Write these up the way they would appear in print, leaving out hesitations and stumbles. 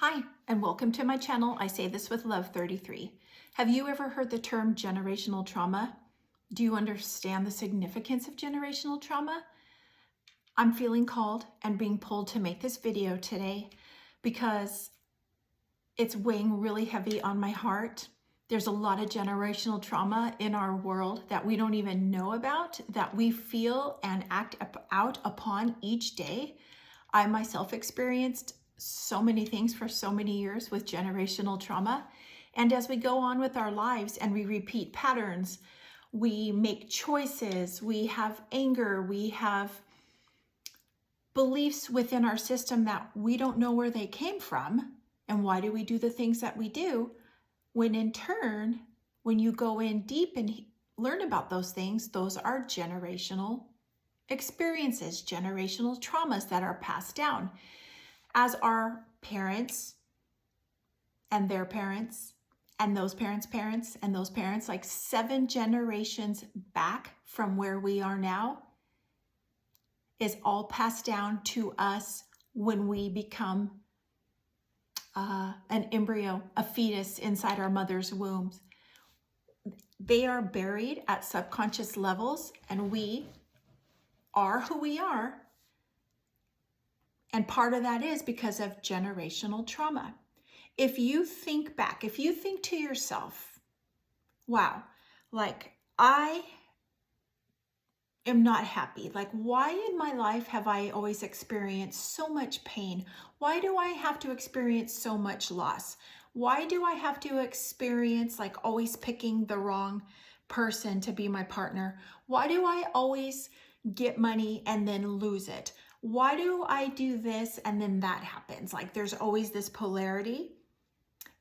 Hi, and welcome to my channel. I say this with love 33. Have you ever heard the term generational trauma? Do you understand the significance of generational trauma? I'm feeling called and being pulled to make this video today because it's weighing really heavy on my heart. There's a lot of generational trauma in our world that we don't even know about, that we feel and act out upon each day. I myself experienced so many things for so many years with generational trauma. And as we go on with our lives and we repeat patterns, we make choices, we have anger, we have beliefs within our system that we don't know where they came from. And why do we do the things that we do? When in turn, when you go in deep and learn about those things, those are generational experiences, generational traumas that are passed down. As our parents and their parents and those parents' parents and those parents, like 7 generations back from where we are now, is all passed down to us when we become an embryo, a fetus inside our mother's wombs. They are buried at subconscious levels, and we are who we are. And part of that is because of generational trauma. If you think back, if you think to yourself, wow, like I am not happy. Like, why in my life have I always experienced so much pain? Why do I have to experience so much loss? Why do I have to experience like always picking the wrong person to be my partner? Why do I always get money and then lose it? Why do I do this and then that happens? Like there's always this polarity,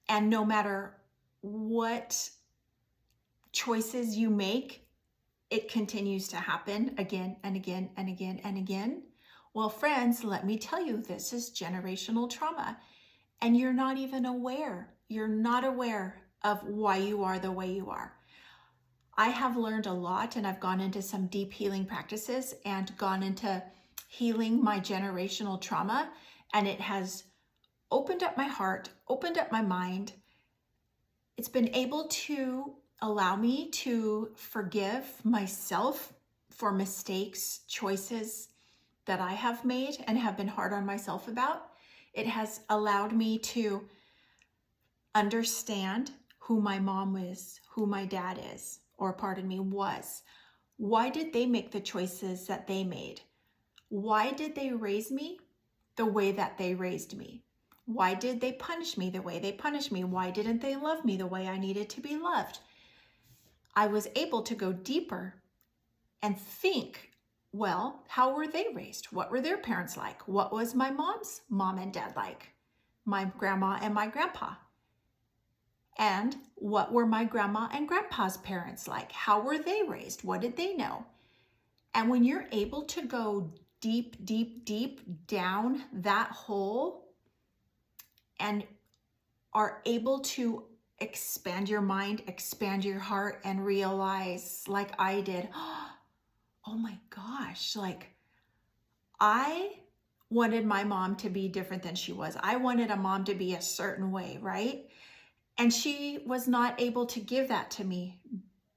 and no matter what choices you make, it continues to happen again and again and again and again. Well, friends, let me tell you, this is generational trauma, and you're not even aware. You're not aware of why you are the way you are. I have learned a lot, and I've gone into some deep healing practices and gone into healing my generational trauma, and it has opened up my heart, opened up my mind. It's been able to allow me to forgive myself for mistakes, choices that I have made and have been hard on myself about. It has allowed me to understand who my mom is, who my dad is, or pardon me, was. Why did they make the choices that they made? Why did they raise me the way that they raised me? Why did they punish me the way they punished me? Why didn't they love me the way I needed to be loved? I was able to go deeper and think, well, how were they raised? What were their parents like? What was my mom's mom and dad like? My grandma and my grandpa? And what were my grandma and grandpa's parents like? How were they raised? What did they know? And when you're able to go deep, deep, deep down that hole and are able to expand your mind, expand your heart, and realize, like I did, oh my gosh, like I wanted my mom to be different than she was. I wanted a mom to be a certain way, right? And she was not able to give that to me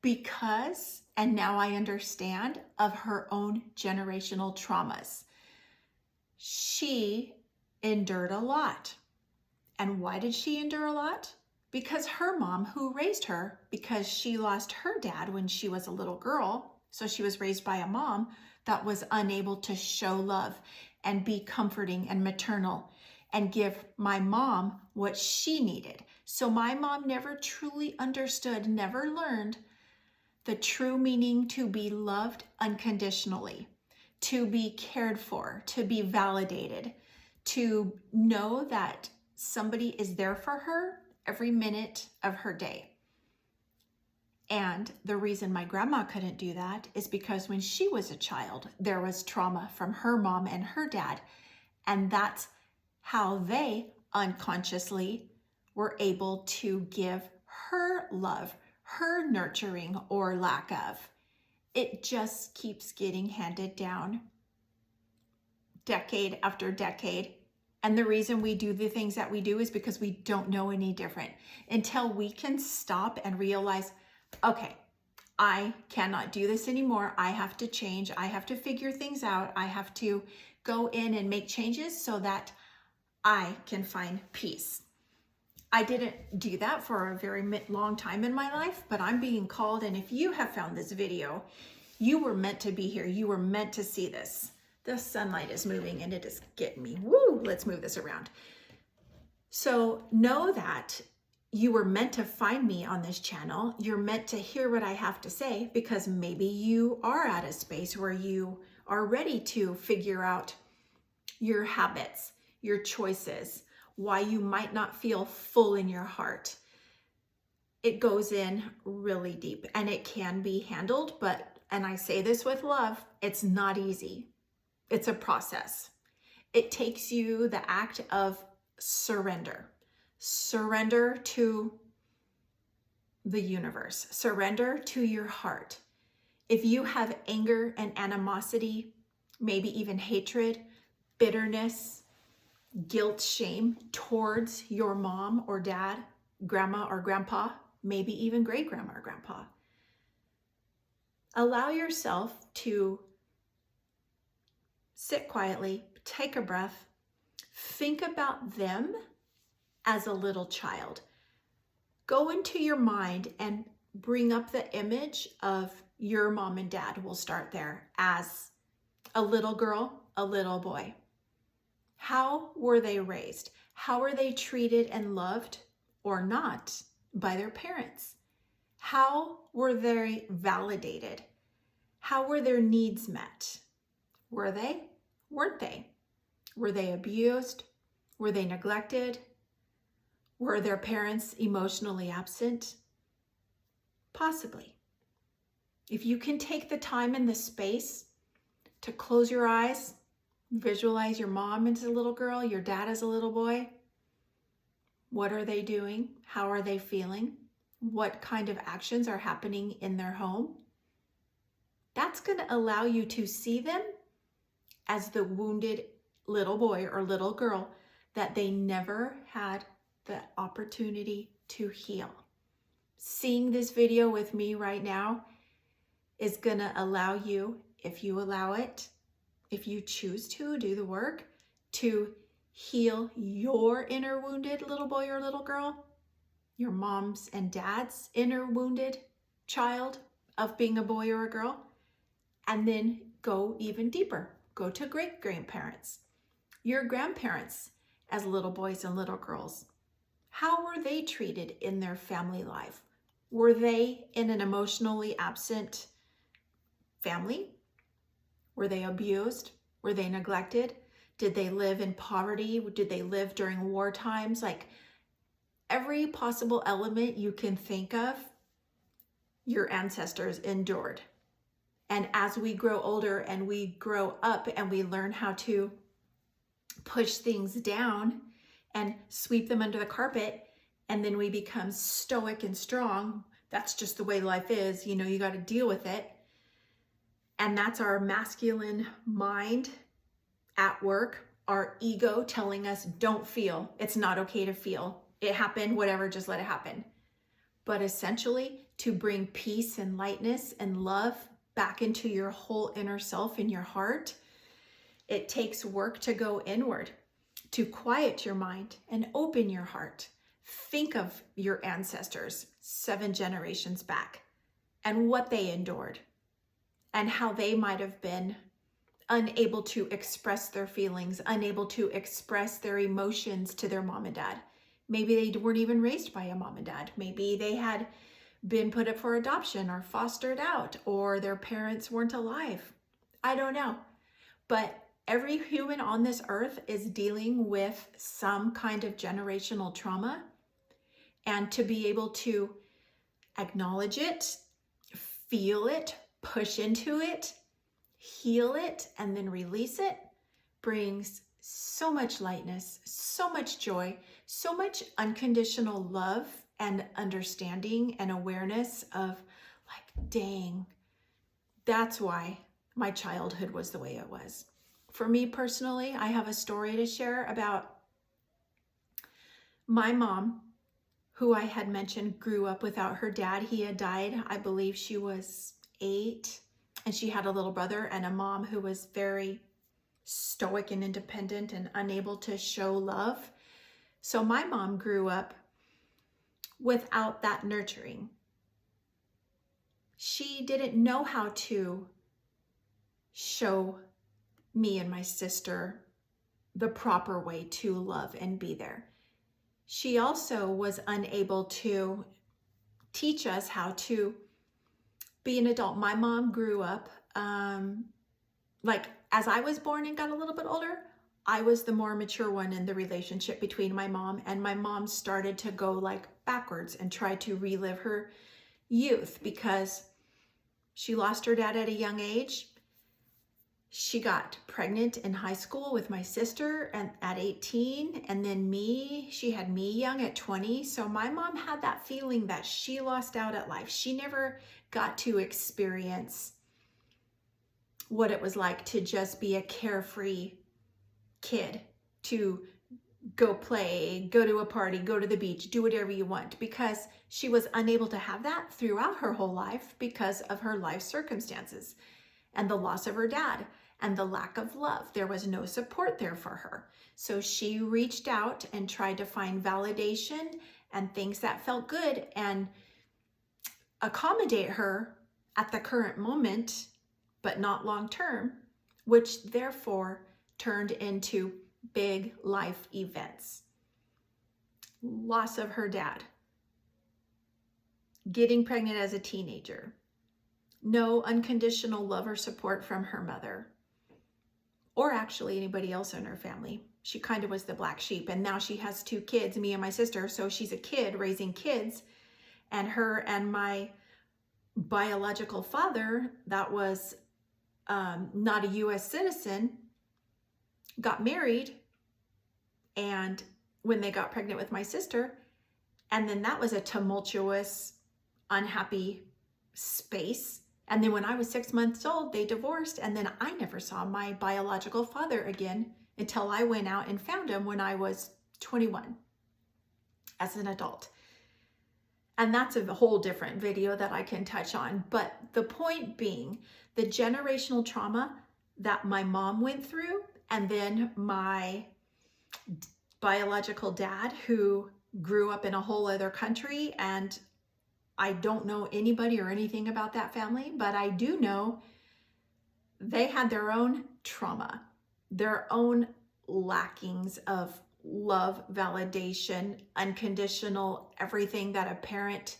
because, and now I understand, of her own generational traumas. She endured a lot. And why did she endure a lot? Because her mom, who raised her, because she lost her dad when she was a little girl, so she was raised by a mom that was unable to show love and be comforting and maternal and give my mom what she needed. So my mom never truly understood, never learned the true meaning to be loved unconditionally, to be cared for, to be validated, to know that somebody is there for her every minute of her day. And the reason my grandma couldn't do that is because when she was a child, there was trauma from her mom and her dad. And that's how they unconsciously were able to give her love, her nurturing or lack of. It just keeps getting handed down decade after decade. And the reason we do the things that we do is because we don't know any different until we can stop and realize, okay, I cannot do this anymore. I have to change. I have to figure things out. I have to go in and make changes so that I can find peace. I didn't do that for a very long time in my life, but I'm being called. And if you have found this video, you were meant to be here. You were meant to see this. The sunlight is moving and it is getting me. Woo, let's move this around. So know that you were meant to find me on this channel. You're meant to hear what I have to say because maybe you are at a space where you are ready to figure out your habits, your choices, why you might not feel full in your heart. It goes in really deep and it can be handled, but, and I say this with love, it's not easy. It's a process. It takes you the act of surrender. Surrender to the universe. Surrender to your heart. If you have anger and animosity, maybe even hatred, bitterness, guilt, shame towards your mom or dad, grandma or grandpa, maybe even great grandma or grandpa, allow yourself to sit quietly, take a breath, think about them as a little child. Go into your mind and bring up the image of your mom and dad. We'll start there as a little girl, a little boy. How were they raised? How were they treated and loved or not by their parents? How were they validated? How were their needs met? Were they? Weren't they? Were they abused? Were they neglected? Were their parents emotionally absent? Possibly. If you can take the time and the space to close your eyes, visualize your mom as a little girl, your dad as a little boy. What are they doing? How are they feeling? What kind of actions are happening in their home? That's going to allow you to see them as the wounded little boy or little girl that they never had the opportunity to heal. Seeing this video with me right now is going to allow you, if you allow it, if you choose to do the work, to heal your inner wounded little boy or little girl, your mom's and dad's inner wounded child of being a boy or a girl, and then go even deeper. Go to great grandparents, your grandparents as little boys and little girls. How were they treated in their family life? Were they in an emotionally absent family? Were they abused? Were they neglected? Did they live in poverty? Did they live during war times? Like every possible element you can think of, your ancestors endured. And as we grow older and we grow up and we learn how to push things down and sweep them under the carpet, and then we become stoic and strong, that's just the way life is, you know, you got to deal with it. And that's our masculine mind at work, our ego telling us, don't feel. It's not okay to feel. It happened, whatever, just let it happen. But essentially, to bring peace and lightness and love back into your whole inner self in your heart, it takes work to go inward, to quiet your mind and open your heart. Think of your ancestors 7 generations back and what they endured and how they might have been unable to express their feelings, unable to express their emotions to their mom and dad. Maybe they weren't even raised by a mom and dad. Maybe they had been put up for adoption or fostered out, or their parents weren't alive. I don't know. But every human on this earth is dealing with some kind of generational trauma. And to be able to acknowledge it, feel it, push into it, heal it, and then release it brings so much lightness, so much joy, so much unconditional love and understanding and awareness of like, dang, that's why my childhood was the way it was. For me personally, I have a story to share about my mom, who I had mentioned grew up without her dad. He had died, I believe she was 8, and she had a little brother and a mom who was very stoic and independent and unable to show love. So my mom grew up without that nurturing. She didn't know how to show me and my sister the proper way to love and be there. She also was unable to teach us how to be an adult. My mom grew up, like as I was born and got a little bit older, I was the more mature one in the relationship between my mom, and my mom started to go like backwards and try to relive her youth because she lost her dad at a young age. She got pregnant in high school with my sister and at 18, and then she had me young at 20. So my mom had that feeling that she lost out at life. She never got to experience what it was like to just be a carefree kid, to go play, go to a party, go to the beach, do whatever you want, because she was unable to have that throughout her whole life because of her life circumstances and the loss of her dad and the lack of love. There was no support there for her. So she reached out and tried to find validation and things that felt good and accommodate her at the current moment, but not long term, which therefore turned into big life events. Loss of her dad, getting pregnant as a teenager, no unconditional love or support from her mother, or actually anybody else in her family. She kind of was the black sheep, and now she has 2 kids, me and my sister, so she's a kid raising kids, and her and my biological father, that was not a US citizen, got married, and when they got pregnant with my sister, and then that was a tumultuous, unhappy space. And then when I was 6 months old, they divorced, and then I never saw my biological father again until I went out and found him when I was 21 as an adult. And that's a whole different video that I can touch on. But the point being, the generational trauma that my mom went through, and then my biological dad, who grew up in a whole other country, and I don't know anybody or anything about that family, but I do know they had their own trauma, their own lackings of love, validation, unconditional, everything that a parent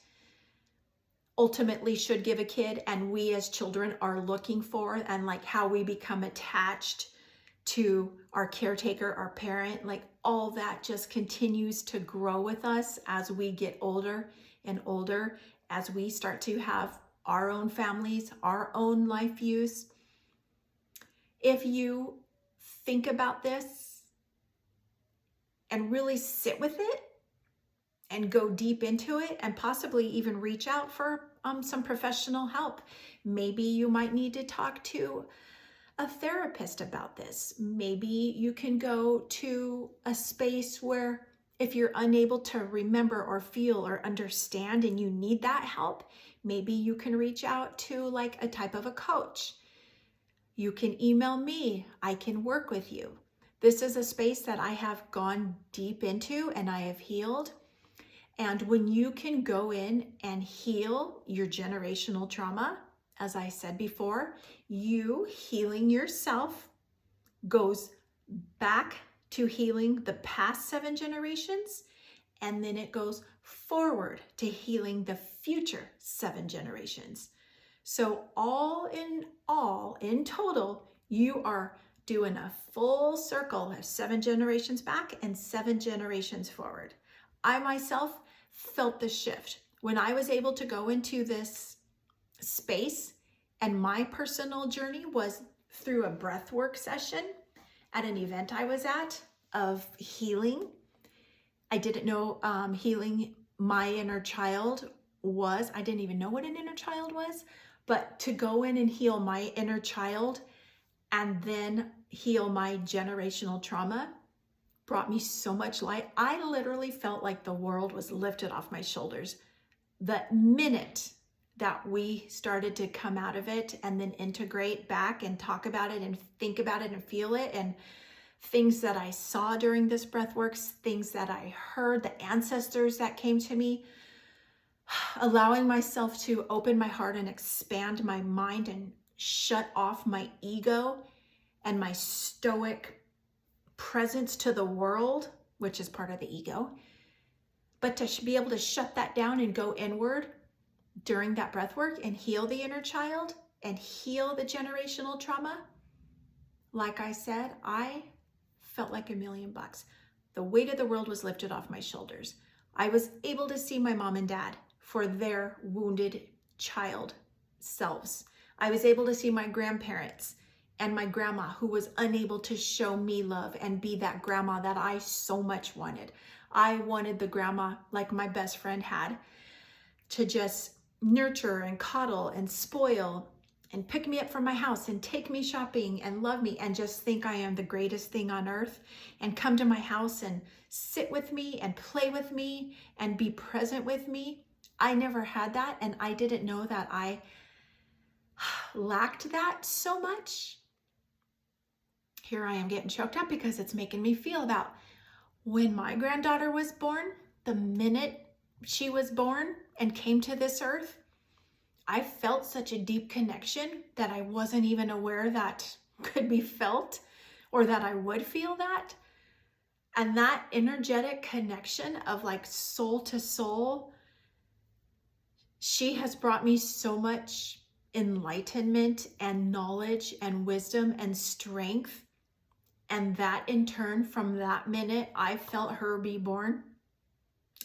ultimately should give a kid, and we as children are looking for, and like how we become attached to our caretaker, our parent, like all that just continues to grow with us as we get older and older, as we start to have our own families, our own life views. If you think about this and really sit with it and go deep into it, and possibly even reach out for some professional help, maybe you might need to talk to a therapist about this. Maybe you can go to a space where, if you're unable to remember or feel or understand and you need that help, maybe you can reach out to like a type of a coach. You can email me. I can work with you. This is a space that I have gone deep into and I have healed. And when you can go in and heal your generational trauma, as I said before, you healing yourself goes back to healing the past 7 generations, and then it goes forward to healing the future 7 generations. So all, in total, you are doing a full circle of 7 generations back and 7 generations forward. I myself felt the shift when I was able to go into this space, and my personal journey was through a breathwork session at an event I was at of healing. I didn't know healing my inner child was. I didn't even know what an inner child was, but to go in and heal my inner child and then heal my generational trauma brought me so much light. I literally felt like the world was lifted off my shoulders the minute that we started to come out of it and then integrate back and talk about it and think about it and feel it, and things that I saw during this breathworks, things that I heard, the ancestors that came to me, allowing myself to open my heart and expand my mind and shut off my ego and my stoic presence to the world, which is part of the ego, but to be able to shut that down and go inward during that breath work and heal the inner child and heal the generational trauma. Like I said, I felt like $1,000,000. The weight of the world was lifted off my shoulders. I was able to see my mom and dad for their wounded child selves. I was able to see my grandparents and my grandma, who was unable to show me love and be that grandma that I so much wanted. I wanted the grandma like my best friend had, to just nurture and coddle and spoil and pick me up from my house and take me shopping and love me and just think I am the greatest thing on earth, and come to my house and sit with me and play with me and be present with me. I never had that, and I didn't know that I lacked that so much. Here I am getting choked up because it's making me feel about when my granddaughter was born. The minute she was born and came to this earth, I felt such a deep connection that I wasn't even aware that could be felt, or that I would feel that. And that energetic connection of like soul to soul, she has brought me so much enlightenment and knowledge and wisdom and strength. And that in turn, from that minute, I felt her be born.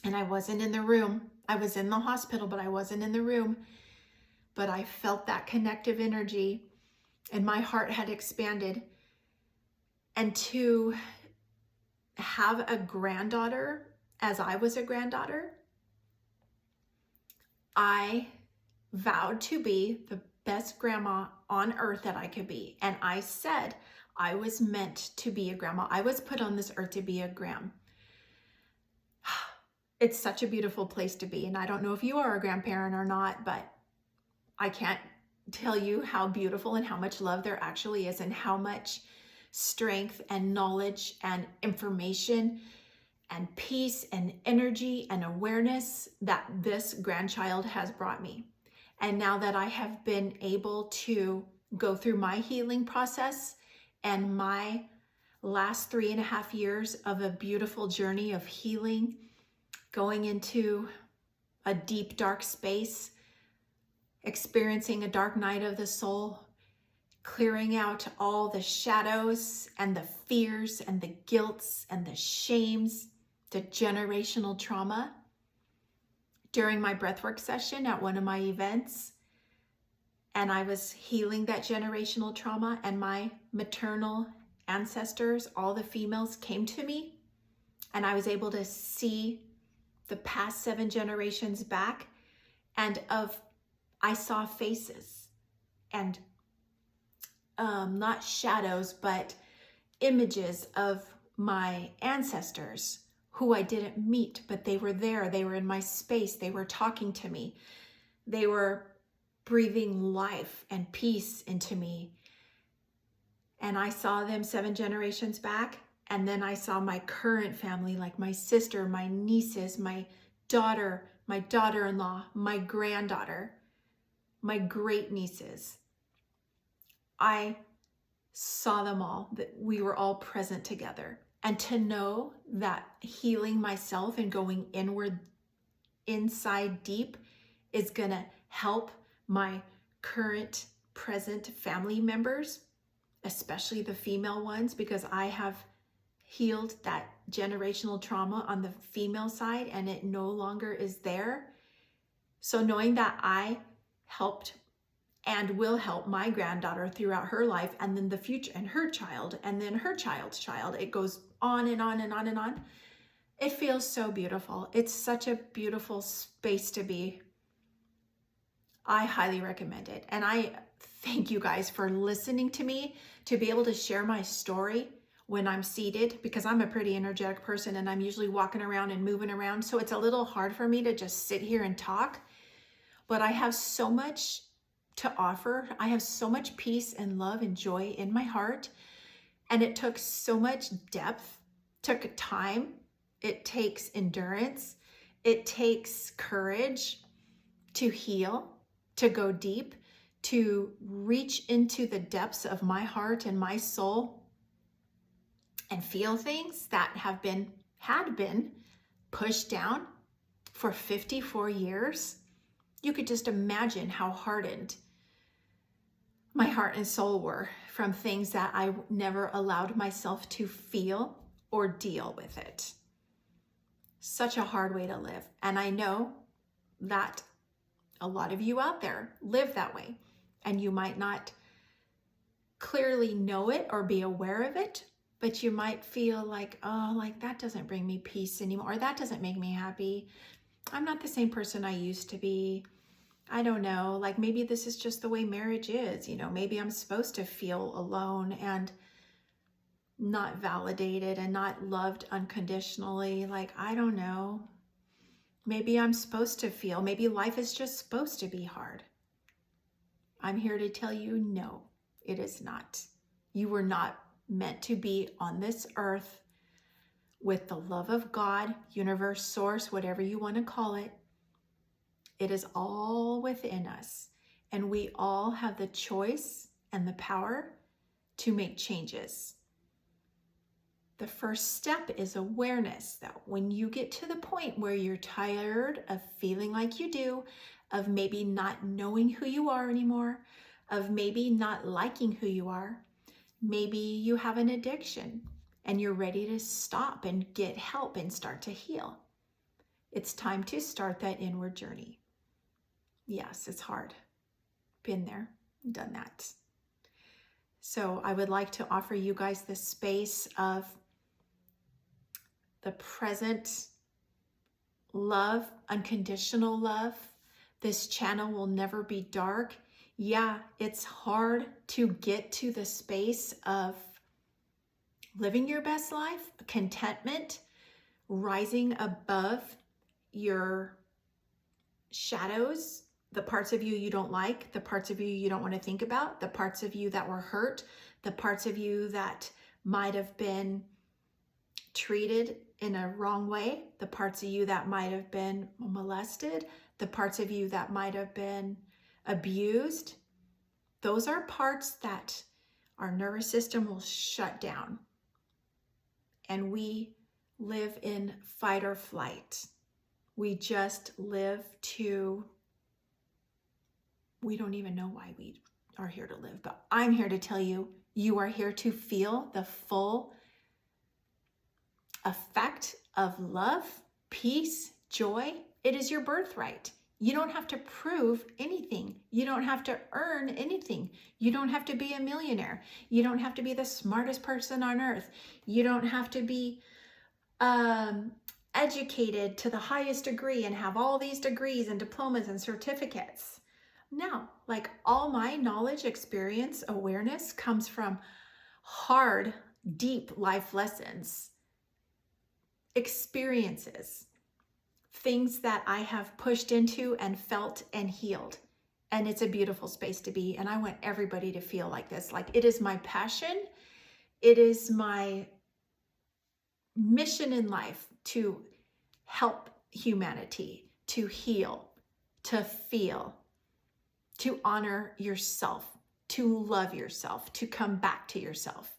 And I wasn't in the room. I was in the hospital, but I wasn't in the room. But I felt that connective energy, and my heart had expanded. And to have a granddaughter, as I was a granddaughter, I vowed to be the best grandma on earth that I could be. And I said I was meant to be a grandma. I was put on this earth to be a gram. It's such a beautiful place to be. And I don't know if you are a grandparent or not, but I can't tell you how beautiful and how much love there actually is, and how much strength and knowledge and information and peace and energy and awareness that this grandchild has brought me. And now that I have been able to go through my healing process and my last 3.5 years of a beautiful journey of healing, going into a deep, dark space, experiencing a dark night of the soul, clearing out all the shadows and the fears and the guilts and the shames, the generational trauma. During my breathwork session at one of my events, and I was healing that generational trauma, and my maternal ancestors, all the females, came to me, and I was able to see the past 7 generations back, and I saw faces and not shadows, but images of my ancestors who I didn't meet, but they were there. They were in my space. They were talking to me. They were breathing life and peace into me. And I saw them 7 generations back. And then I saw my current family, like my sister, my nieces, my daughter, my daughter-in-law, my granddaughter, my great nieces. I saw them all, that we were all present together. And to know that healing myself and going inward, inside deep, is gonna help my current, present family members, especially the female ones, because I have healed that generational trauma on the female side and it no longer is there. So knowing that I helped and will help my granddaughter throughout her life, and then the future, and her child, and then her child's child, it goes on and on and on and on. It feels so beautiful. It's such a beautiful space to be. I highly recommend it. And I thank you guys for listening to me, to be able to share my story when I'm seated, because I'm a pretty energetic person and I'm usually walking around and moving around. So it's a little hard for me to just sit here and talk, but I have so much to offer. I have so much peace and love and joy in my heart. And it took so much depth, took time. It takes endurance. It takes courage to heal, to go deep, to reach into the depths of my heart and my soul and feel things that had been pushed down for 54 years. You could just imagine how hardened my heart and soul were from things that I never allowed myself to feel or deal with it. Such a hard way to live. And I know that a lot of you out there live that way, and you might not clearly know it or be aware of it, but you might feel like, oh, like that doesn't bring me peace anymore, or that doesn't make me happy. I'm not the same person I used to be. I don't know, like maybe this is just the way marriage is, maybe I'm supposed to feel alone and not validated and not loved unconditionally. Like, I don't know. Maybe I'm supposed to feel, maybe life is just supposed to be hard. I'm here to tell you, no, it is not. You were not meant to be on this earth with the love of God, universe, source, whatever you want to call it. It is all within us, and we all have the choice and the power to make changes. The first step is awareness, though. When you get to the point where you're tired of feeling like you do, of maybe not knowing who you are anymore, of maybe not liking who you are, maybe you have an addiction and you're ready to stop and get help and start to heal. It's time to start that inward journey. Yes, it's hard. Been there, done that. So I would like to offer you guys this space of the present love, unconditional love. This channel will never be dark. Yeah, it's hard to get to the space of living your best life, contentment, rising above your shadows, the parts of you don't like, the parts of you don't want to think about, the parts of you that were hurt, the parts of you that might have been treated in a wrong way, the parts of you that might have been molested, the parts of you that might have been abused. Those are parts that our nervous system will shut down. And we live in fight or flight. We just live we don't even know why we are here to live, but I'm here to tell you, you are here to feel the full effect of love, peace, joy. It is your birthright. You don't have to prove anything. You don't have to earn anything. You don't have to be a millionaire. You don't have to be the smartest person on earth. You don't have to be educated to the highest degree and have all these degrees and diplomas and certificates. No, like all my knowledge, experience, awareness comes from hard, deep life lessons, experiences, things that I have pushed into and felt and healed. And it's a beautiful space to be. And I want everybody to feel like this. Like, it is my passion. It is my mission in life to help humanity, to heal, to feel, to honor yourself, to love yourself, to come back to yourself.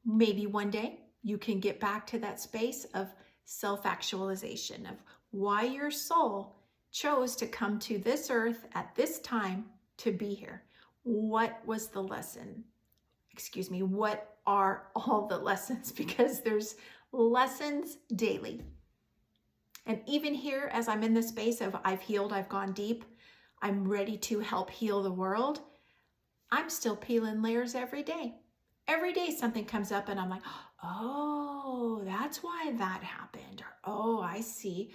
Maybe one day you can get back to that space of self-actualization, of why your soul chose to come to this earth at this time to be here. What was the lesson? Excuse me, what are all the lessons? Because there's lessons daily. And even here, as I'm in the space of I've healed, I've gone deep, I'm ready to help heal the world, I'm still peeling layers every day. Every day something comes up and I'm like, oh, that's why that happened. Or, oh, I see.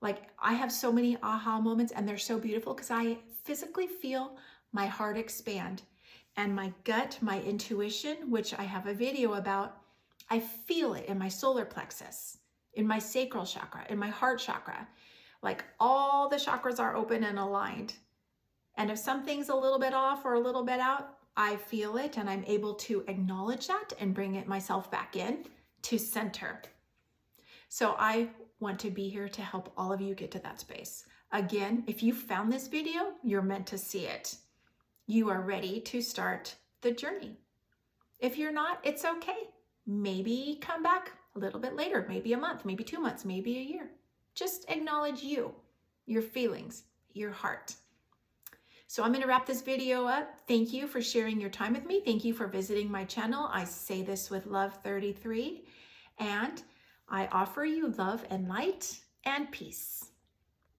Like I have so many aha moments and they're so beautiful because I physically feel my heart expand and my gut, my intuition, which I have a video about, I feel it in my solar plexus, in my sacral chakra, in my heart chakra. Like all the chakras are open and aligned. And if something's a little bit off or a little bit out, I feel it and I'm able to acknowledge that and bring it myself back in to center. So I want to be here to help all of you get to that space. Again, if you found this video, you're meant to see it. You are ready to start the journey. If you're not, it's okay. Maybe come back a little bit later, maybe a month, maybe 2 months, maybe a year. Just acknowledge you, your feelings, your heart. So I'm going to wrap this video up. Thank you for sharing your time with me. Thank you for visiting my channel. I say this with love 33, and I offer you love and light and peace.